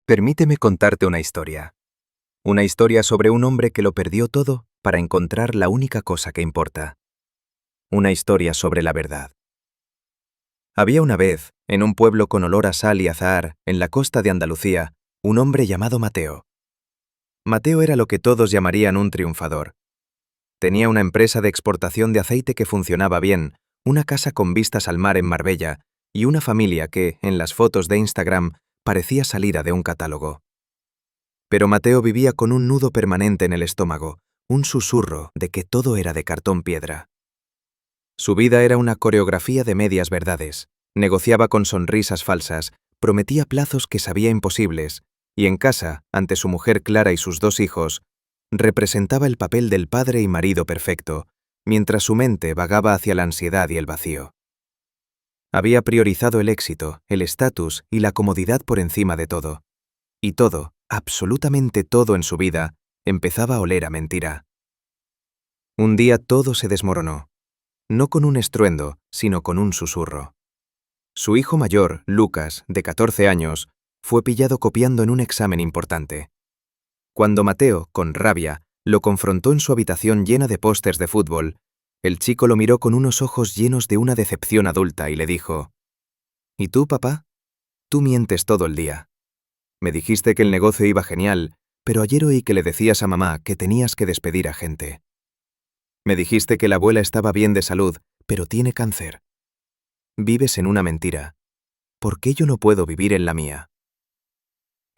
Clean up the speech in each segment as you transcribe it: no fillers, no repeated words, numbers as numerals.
Permíteme contarte una historia. Una historia sobre un hombre que lo perdió todo para encontrar la única cosa que importa. Una historia sobre la verdad. Había una vez, en un pueblo con olor a sal y azahar, en la costa de Andalucía, un hombre llamado Mateo. Mateo era lo que todos llamarían un triunfador. Tenía una empresa de exportación de aceite que funcionaba bien, una casa con vistas al mar en Marbella y una familia que, en las fotos de Instagram, parecía salida de un catálogo. Pero Mateo vivía con un nudo permanente en el estómago, un susurro de que todo era de cartón piedra. Su vida era una coreografía de medias verdades. Negociaba con sonrisas falsas, prometía plazos que sabía imposibles, y en casa, ante su mujer Clara y sus 2 hijos, representaba el papel del padre y marido perfecto, mientras su mente vagaba hacia la ansiedad y el vacío. Había priorizado el éxito, el estatus y la comodidad por encima de todo. Y todo, absolutamente todo en su vida, empezaba a oler a mentira. Un día todo se desmoronó, no con un estruendo, sino con un susurro. Su hijo mayor, Lucas, de 14 años, fue pillado copiando en un examen importante. Cuando Mateo, con rabia, lo confrontó en su habitación llena de pósters de fútbol, el chico lo miró con unos ojos llenos de una decepción adulta y le dijo: «¿Y tú, papá? Tú mientes todo el día. Me dijiste que el negocio iba genial, pero ayer oí que le decías a mamá que tenías que despedir a gente. Me dijiste que la abuela estaba bien de salud, pero tiene cáncer. Vives en una mentira. ¿Por qué yo no puedo vivir en la mía?».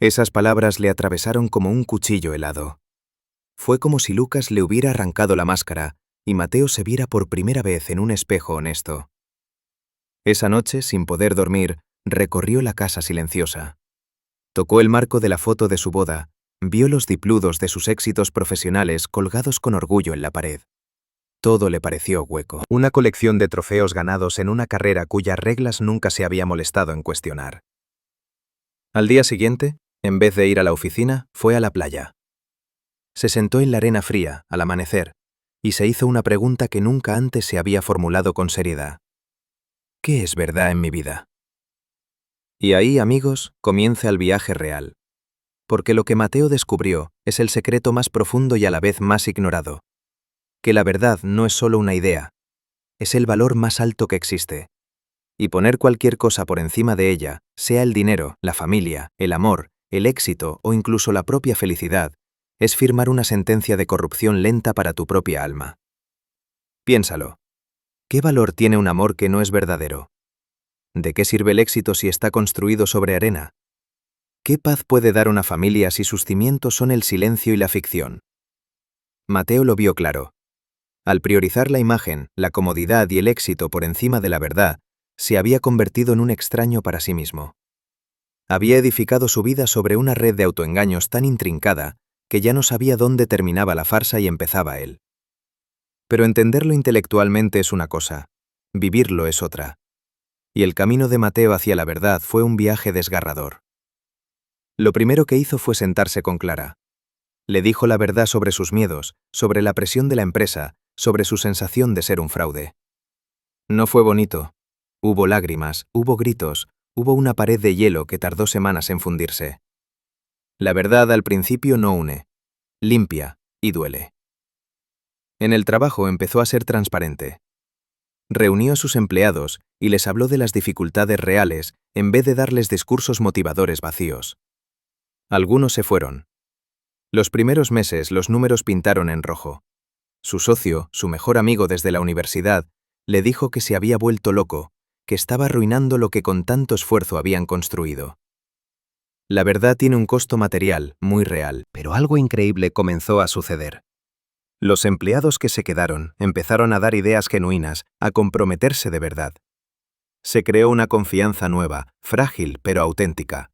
Esas palabras le atravesaron como un cuchillo helado. Fue como si Lucas le hubiera arrancado la máscara y Mateo se viera por primera vez en un espejo honesto. Esa noche, sin poder dormir, recorrió la casa silenciosa. Tocó el marco de la foto de su boda, vio los dipludos de sus éxitos profesionales colgados con orgullo en la pared. Todo le pareció hueco. Una colección de trofeos ganados en una carrera cuyas reglas nunca se había molestado en cuestionar. Al día siguiente, en vez de ir a la oficina, fue a la playa. Se sentó en la arena fría, al amanecer, y se hizo una pregunta que nunca antes se había formulado con seriedad. ¿Qué es verdad en mi vida? Y ahí, amigos, comienza el viaje real. Porque lo que Mateo descubrió es el secreto más profundo y a la vez más ignorado. Que la verdad no es solo una idea, es el valor más alto que existe. Y poner cualquier cosa por encima de ella, sea el dinero, la familia, el amor, el éxito o incluso la propia felicidad, es firmar una sentencia de corrupción lenta para tu propia alma. Piénsalo. ¿Qué valor tiene un amor que no es verdadero? ¿De qué sirve el éxito si está construido sobre arena? ¿Qué paz puede dar una familia si sus cimientos son el silencio y la ficción? Mateo lo vio claro. Al priorizar la imagen, la comodidad y el éxito por encima de la verdad, se había convertido en un extraño para sí mismo. Había edificado su vida sobre una red de autoengaños tan intrincada que ya no sabía dónde terminaba la farsa y empezaba él. Pero entenderlo intelectualmente es una cosa, vivirlo es otra. Y el camino de Mateo hacia la verdad fue un viaje desgarrador. Lo primero que hizo fue sentarse con Clara. Le dijo la verdad sobre sus miedos, sobre la presión de la empresa, sobre su sensación de ser un fraude. No fue bonito. Hubo lágrimas, hubo gritos, hubo una pared de hielo que tardó semanas en fundirse. La verdad al principio no une, limpia y duele. En el trabajo empezó a ser transparente. Reunió a sus empleados y les habló de las dificultades reales en vez de darles discursos motivadores vacíos. Algunos se fueron. Los primeros meses los números pintaron en rojo. Su socio, su mejor amigo desde la universidad, le dijo que se había vuelto loco, que estaba arruinando lo que con tanto esfuerzo habían construido. La verdad tiene un costo material muy real, pero algo increíble comenzó a suceder. Los empleados que se quedaron empezaron a dar ideas genuinas, a comprometerse de verdad. Se creó una confianza nueva, frágil pero auténtica.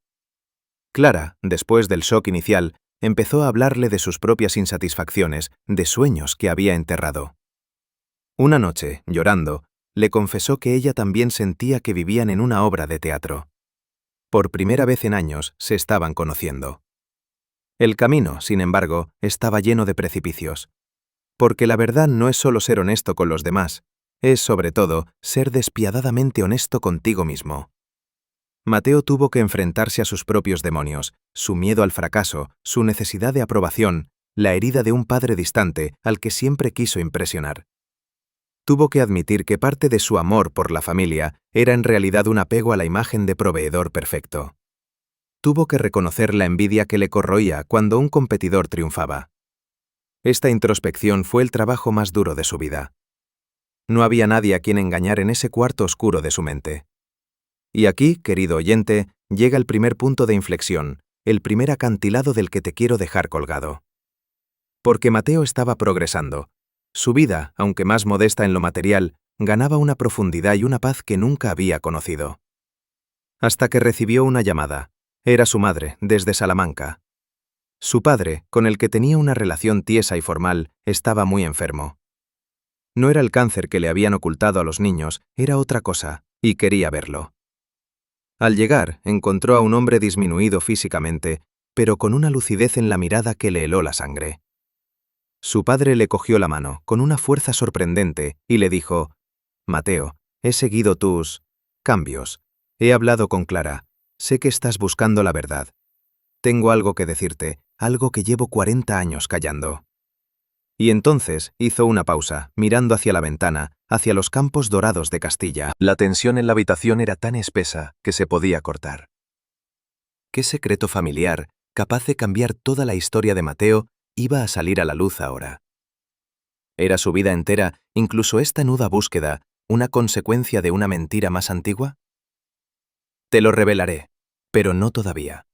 Clara, después del shock inicial, empezó a hablarle de sus propias insatisfacciones, de sueños que había enterrado. Una noche, llorando, le confesó que ella también sentía que vivían en una obra de teatro. Por primera vez en años se estaban conociendo. El camino, sin embargo, estaba lleno de precipicios. Porque la verdad no es solo ser honesto con los demás, es, sobre todo, ser despiadadamente honesto contigo mismo. Mateo tuvo que enfrentarse a sus propios demonios, su miedo al fracaso, su necesidad de aprobación, la herida de un padre distante al que siempre quiso impresionar. Tuvo que admitir que parte de su amor por la familia era en realidad un apego a la imagen de proveedor perfecto. Tuvo que reconocer la envidia que le corroía cuando un competidor triunfaba. Esta introspección fue el trabajo más duro de su vida. No había nadie a quien engañar en ese cuarto oscuro de su mente. Y aquí, querido oyente, llega el primer punto de inflexión, el primer acantilado del que te quiero dejar colgado. Porque Mateo estaba progresando. Su vida, aunque más modesta en lo material, ganaba una profundidad y una paz que nunca había conocido. Hasta que recibió una llamada. Era su madre, desde Salamanca. Su padre, con el que tenía una relación tiesa y formal, estaba muy enfermo. No era el cáncer que le habían ocultado a los niños, era otra cosa, y quería verlo. Al llegar, encontró a un hombre disminuido físicamente, pero con una lucidez en la mirada que le heló la sangre. Su padre le cogió la mano, con una fuerza sorprendente, y le dijo: «Mateo, he seguido tus cambios. He hablado con Clara. Sé que estás buscando la verdad. Tengo algo que decirte, algo que llevo 40 años callando». Y entonces hizo una pausa, mirando hacia la ventana, hacia los campos dorados de Castilla. La tensión en la habitación era tan espesa que se podía cortar. ¿Qué secreto familiar, capaz de cambiar toda la historia de Mateo, iba a salir a la luz ahora? ¿Era su vida entera, incluso esta nuda búsqueda, una consecuencia de una mentira más antigua? Te lo revelaré, pero no todavía.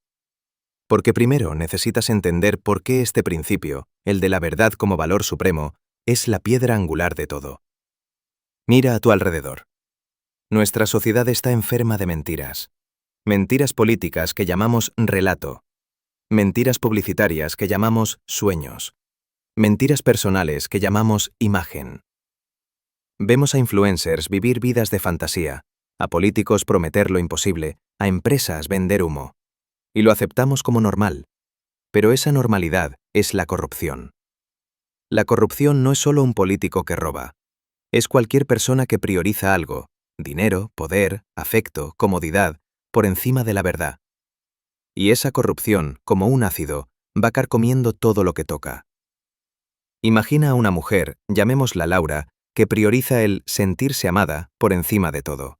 Porque primero necesitas entender por qué este principio, el de la verdad como valor supremo, es la piedra angular de todo. Mira a tu alrededor. Nuestra sociedad está enferma de mentiras. Mentiras políticas que llamamos relato. Mentiras publicitarias que llamamos sueños. Mentiras personales que llamamos imagen. Vemos a influencers vivir vidas de fantasía, a políticos prometer lo imposible, a empresas vender humo. Y lo aceptamos como normal. Pero esa normalidad es la corrupción. La corrupción no es solo un político que roba. Es cualquier persona que prioriza algo, dinero, poder, afecto, comodidad, por encima de la verdad. Y esa corrupción, como un ácido, va carcomiendo todo lo que toca. Imagina a una mujer, llamémosla Laura, que prioriza el sentirse amada por encima de todo.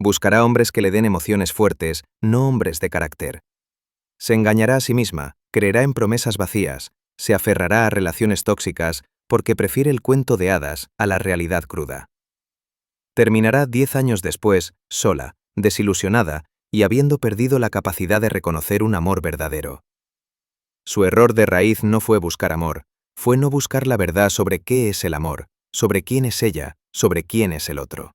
Buscará hombres que le den emociones fuertes, no hombres de carácter. Se engañará a sí misma, creerá en promesas vacías, se aferrará a relaciones tóxicas porque prefiere el cuento de hadas a la realidad cruda. Terminará 10 años después, sola, desilusionada y habiendo perdido la capacidad de reconocer un amor verdadero. Su error de raíz no fue buscar amor, fue no buscar la verdad sobre qué es el amor, sobre quién es ella, sobre quién es el otro.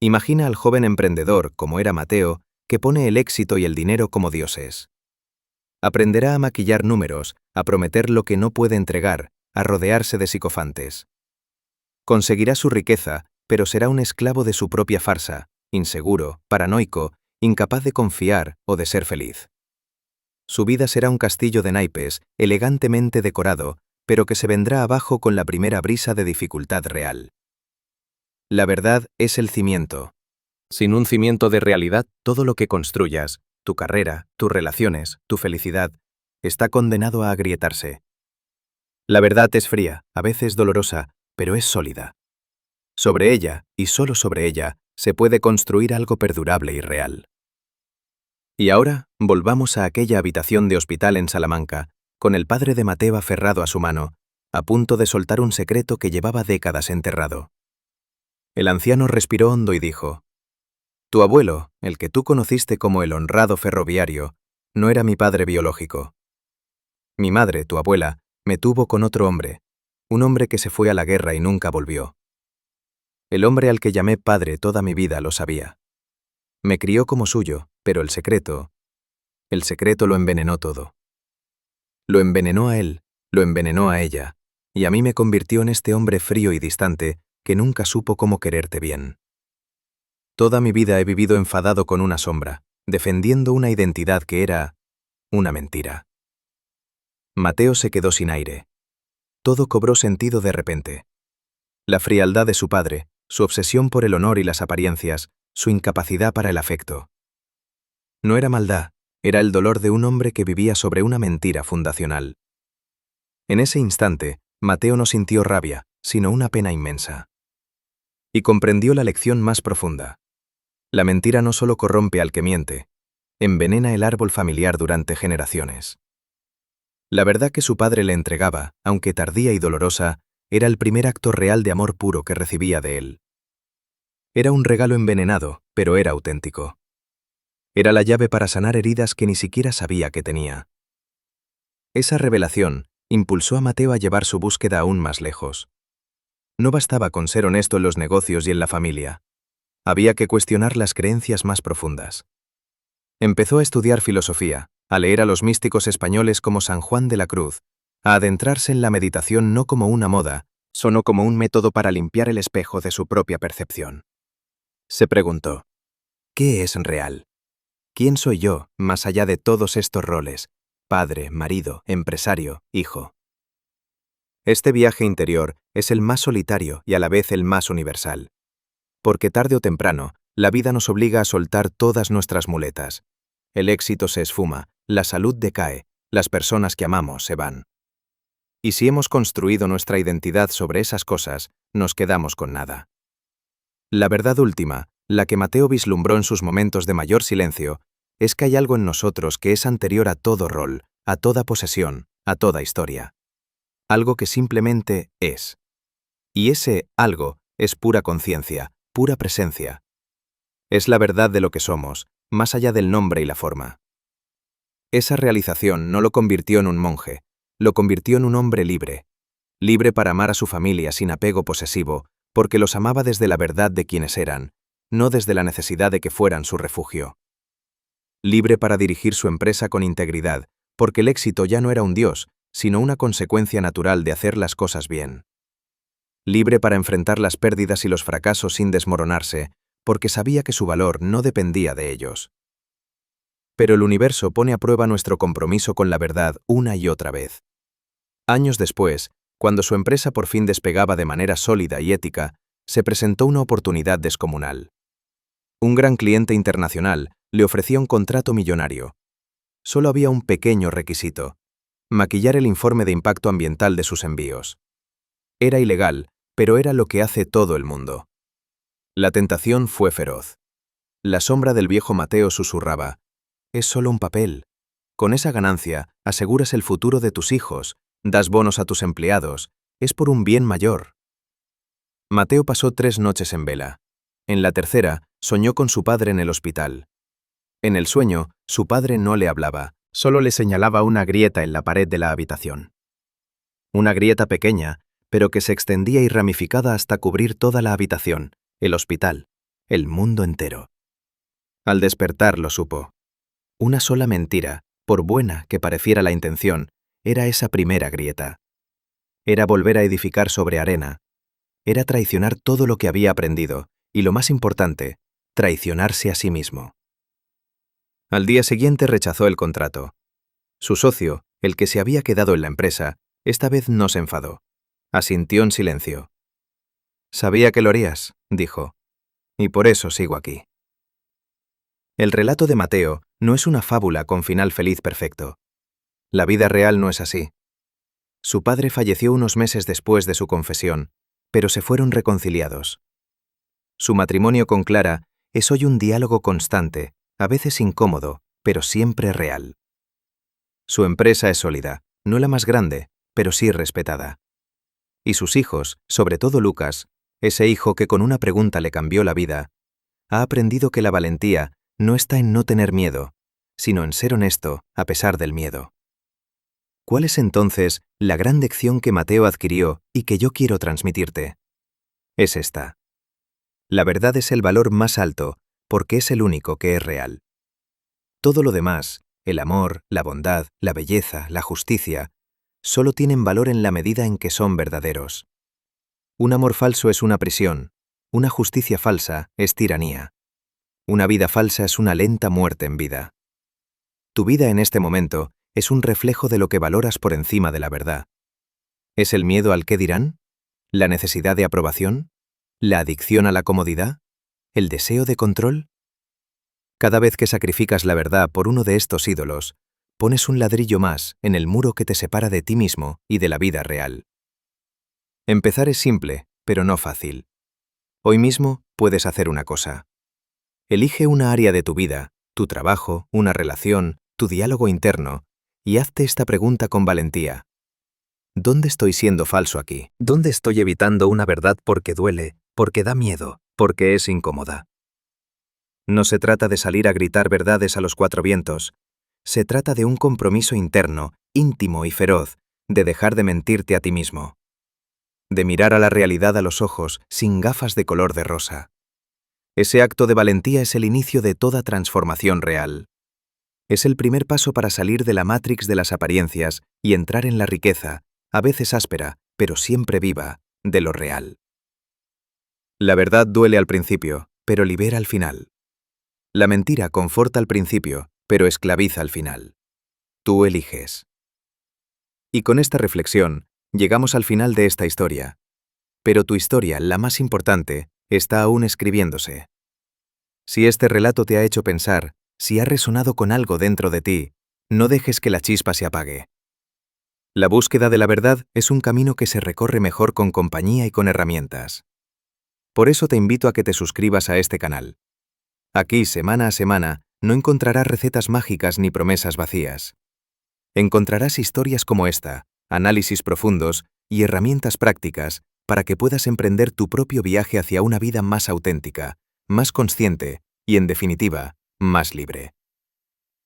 Imagina al joven emprendedor, como era Mateo, que pone el éxito y el dinero como dioses. Aprenderá a maquillar números, a prometer lo que no puede entregar, a rodearse de psicofantes. Conseguirá su riqueza, pero será un esclavo de su propia farsa, inseguro, paranoico, incapaz de confiar o de ser feliz. Su vida será un castillo de naipes, elegantemente decorado, pero que se vendrá abajo con la primera brisa de dificultad real. La verdad es el cimiento. Sin un cimiento de realidad, todo lo que construyas, tu carrera, tus relaciones, tu felicidad, está condenado a agrietarse. La verdad es fría, a veces dolorosa, pero es sólida. Sobre ella, y solo sobre ella, se puede construir algo perdurable y real. Y ahora, volvamos a aquella habitación de hospital en Salamanca, con el padre de Mateo aferrado a su mano, a punto de soltar un secreto que llevaba décadas enterrado. El anciano respiró hondo y dijo: «Tu abuelo, el que tú conociste como el honrado ferroviario, no era mi padre biológico. Mi madre, tu abuela, me tuvo con otro hombre, un hombre que se fue a la guerra y nunca volvió. El hombre al que llamé padre toda mi vida lo sabía. Me crió como suyo, pero el secreto lo envenenó todo. Lo envenenó a él, lo envenenó a ella, y a mí me convirtió en este hombre frío y distante que nunca supo cómo quererte bien. Toda mi vida he vivido enfadado con una sombra, defendiendo una identidad que era una mentira». Mateo se quedó sin aire. Todo cobró sentido de repente. La frialdad de su padre, su obsesión por el honor y las apariencias, su incapacidad para el afecto. No era maldad, era el dolor de un hombre que vivía sobre una mentira fundacional. En ese instante, Mateo no sintió rabia, sino una pena inmensa. Y comprendió la lección más profunda. La mentira no solo corrompe al que miente, envenena el árbol familiar durante generaciones. La verdad que su padre le entregaba, aunque tardía y dolorosa, era el primer acto real de amor puro que recibía de él. Era un regalo envenenado, pero era auténtico. Era la llave para sanar heridas que ni siquiera sabía que tenía. Esa revelación impulsó a Mateo a llevar su búsqueda aún más lejos. No bastaba con ser honesto en los negocios y en la familia. Había que cuestionar las creencias más profundas. Empezó a estudiar filosofía, a leer a los místicos españoles como San Juan de la Cruz, a adentrarse en la meditación no como una moda, sino como un método para limpiar el espejo de su propia percepción. Se preguntó, ¿qué es real? ¿Quién soy yo, más allá de todos estos roles? Padre, marido, empresario, hijo. Este viaje interior es el más solitario y a la vez el más universal. Porque tarde o temprano, la vida nos obliga a soltar todas nuestras muletas. El éxito se esfuma, la salud decae, las personas que amamos se van. Y si hemos construido nuestra identidad sobre esas cosas, nos quedamos con nada. La verdad última, la que Mateo vislumbró en sus momentos de mayor silencio, es que hay algo en nosotros que es anterior a todo rol, a toda posesión, a toda historia. Algo que simplemente es. Y ese algo es pura conciencia, pura presencia. Es la verdad de lo que somos, más allá del nombre y la forma. Esa realización no lo convirtió en un monje, lo convirtió en un hombre libre. Libre para amar a su familia sin apego posesivo, porque los amaba desde la verdad de quienes eran, no desde la necesidad de que fueran su refugio. Libre para dirigir su empresa con integridad, porque el éxito ya no era un dios, sino una consecuencia natural de hacer las cosas bien. Libre para enfrentar las pérdidas y los fracasos sin desmoronarse, porque sabía que su valor no dependía de ellos. Pero el universo pone a prueba nuestro compromiso con la verdad una y otra vez. Años después, cuando su empresa por fin despegaba de manera sólida y ética, se presentó una oportunidad descomunal. Un gran cliente internacional le ofrecía un contrato millonario. Solo había un pequeño requisito: maquillar el informe de impacto ambiental de sus envíos. Era ilegal, pero era lo que hace todo el mundo. La tentación fue feroz. La sombra del viejo Mateo susurraba: es solo un papel. Con esa ganancia aseguras el futuro de tus hijos, das bonos a tus empleados, es por un bien mayor. Mateo pasó 3 noches en vela. En la tercera, soñó con su padre en el hospital. En el sueño, su padre no le hablaba, solo le señalaba una grieta en la pared de la habitación. Una grieta pequeña, pero que se extendía y ramificada hasta cubrir toda la habitación, el hospital, el mundo entero. Al despertar lo supo. Una sola mentira, por buena que pareciera la intención, era esa primera grieta. Era volver a edificar sobre arena. Era traicionar todo lo que había aprendido, y lo más importante, traicionarse a sí mismo. Al día siguiente rechazó el contrato. Su socio, el que se había quedado en la empresa, esta vez no se enfadó. Asintió en silencio. «Sabía que lo harías», dijo, «y por eso sigo aquí». El relato de Mateo no es una fábula con final feliz perfecto. La vida real no es así. Su padre falleció unos meses después de su confesión, pero se fueron reconciliados. Su matrimonio con Clara es hoy un diálogo constante, a veces incómodo, pero siempre real. Su empresa es sólida, no la más grande, pero sí respetada. Y sus hijos, sobre todo Lucas, ese hijo que con una pregunta le cambió la vida, ha aprendido que la valentía no está en no tener miedo, sino en ser honesto a pesar del miedo. ¿Cuál es entonces la gran lección que Mateo adquirió y que yo quiero transmitirte? Es esta. La verdad es el valor más alto porque es el único que es real. Todo lo demás, el amor, la bondad, la belleza, la justicia, solo tienen valor en la medida en que son verdaderos. Un amor falso es una prisión, una justicia falsa es tiranía. Una vida falsa es una lenta muerte en vida. Tu vida en este momento es un reflejo de lo que valoras por encima de la verdad. ¿Es el miedo al qué dirán? ¿La necesidad de aprobación? ¿La adicción a la comodidad? ¿El deseo de control? Cada vez que sacrificas la verdad por uno de estos ídolos, pones un ladrillo más en el muro que te separa de ti mismo y de la vida real. Empezar es simple, pero no fácil. Hoy mismo puedes hacer una cosa. Elige una área de tu vida, tu trabajo, una relación, tu diálogo interno, y hazte esta pregunta con valentía. ¿Dónde estoy siendo falso aquí? ¿Dónde estoy evitando una verdad porque duele, porque da miedo, porque es incómoda? No se trata de salir a gritar verdades a los cuatro vientos. Se trata de un compromiso interno, íntimo y feroz, de dejar de mentirte a ti mismo. De mirar a la realidad a los ojos sin gafas de color de rosa. Ese acto de valentía es el inicio de toda transformación real. Es el primer paso para salir de la Matrix de las apariencias y entrar en la riqueza, a veces áspera, pero siempre viva, de lo real. La verdad duele al principio, pero libera al final. La mentira conforta al principio, pero esclaviza al final. Tú eliges. Y con esta reflexión, llegamos al final de esta historia. Pero tu historia, la más importante, está aún escribiéndose. Si este relato te ha hecho pensar, si ha resonado con algo dentro de ti, no dejes que la chispa se apague. La búsqueda de la verdad es un camino que se recorre mejor con compañía y con herramientas. Por eso te invito a que te suscribas a este canal. Aquí, semana a semana, no encontrarás recetas mágicas ni promesas vacías. Encontrarás historias como esta, análisis profundos y herramientas prácticas para que puedas emprender tu propio viaje hacia una vida más auténtica, más consciente y, en definitiva, más libre.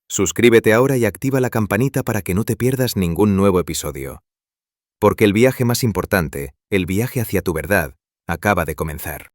Suscríbete ahora y activa la campanita para que no te pierdas ningún nuevo episodio. Porque el viaje más importante, el viaje hacia tu verdad, acaba de comenzar.